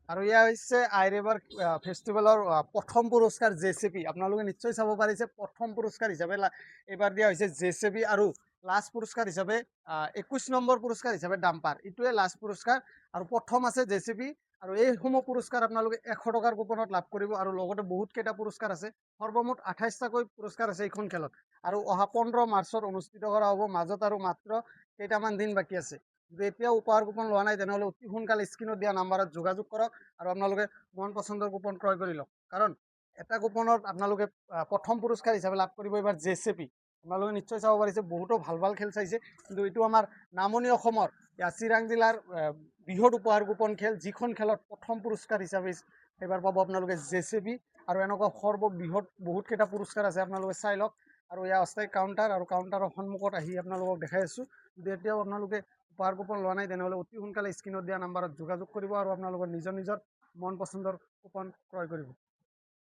আৰু এয়া হৈছে আইৰেবাৰ ফেষ্টিভেলৰ প্ৰথম পুৰস্কাৰ জেচিপি। আপোনালোকে নিশ্চয় চাব পাৰিছে প্ৰথম পুৰস্কাৰ হিচাপে এইবাৰ দিয়া হৈছে জেচিপি আৰু লাষ্ট পুৰস্কাৰ হিচাপে 21 নম্বৰ পুৰস্কাৰ হিচাপে ডাম্পাৰ। এইটোৱে লাষ্ট পুৰস্কাৰ আৰু প্ৰথম আছে জেচিপি আৰু এইসমূহ পুৰস্কাৰ আপোনালোকে 100 টকাৰ কুপনত লাভ কৰিব আৰু লগতে বহুত কেইটা পুৰস্কাৰ আছে। সৰ্বমুঠ 28টাকৈ পুৰস্কাৰ আছে এইখন খেলত আৰু অহা 15 মাৰ্চত অনুষ্ঠিত কৰা হ'ব। মাজত আৰু মাত্ৰ কেইটামান দিন বাকী আছে। যদি এতিয়াও উপহাৰ কুপন লোৱা নাই তেনেহ'লে অতি সোনকালে স্ক্ৰীণত দিয়া নাম্বাৰত যোগাযোগ কৰক আৰু আপোনালোকে মন পচন্দৰ কুপন ক্ৰয় কৰি লওক। কাৰণ এটা কুপনত আপোনালোকে প্ৰথম পুৰস্কাৰ হিচাপে লাভ কৰিব এইবাৰ জেচিপি। আপোনালোকে নিশ্চয় চাব পাৰিছে বহুতো ভাল ভাল খেল চাইছে, কিন্তু এইটো আমাৰ নামনি অসমৰ চিৰাং জিলাৰ বৃহৎ উপহাৰ কুপন খেল, যিখন খেলত প্ৰথম পুৰস্কাৰ হিচাপে এইবাৰ পাব আপোনালোকে জেচিপি আৰু এনেকুৱা সৰ্ববৃহৎ বহুত কেইটা পুৰস্কাৰ আছে। আপোনালোকে চাই লওক আৰু এয়া অস্থায়ী কাউণ্টাৰ আৰু কাউণ্টাৰৰ সন্মুখত আহি আপোনালোকক দেখাই আছোঁ। যদি এতিয়াও আপোনালোকে উপহাৰ কুপন লোৱা নাই তেনেহ'লে অতি সোনকালে স্ক্ৰীণত দিয়া নাম্বাৰত যোগাযোগ কৰিব আৰু আপোনালোকৰ নিজৰ নিজৰ মন পচন্দৰ কুপন ক্ৰয় কৰিব।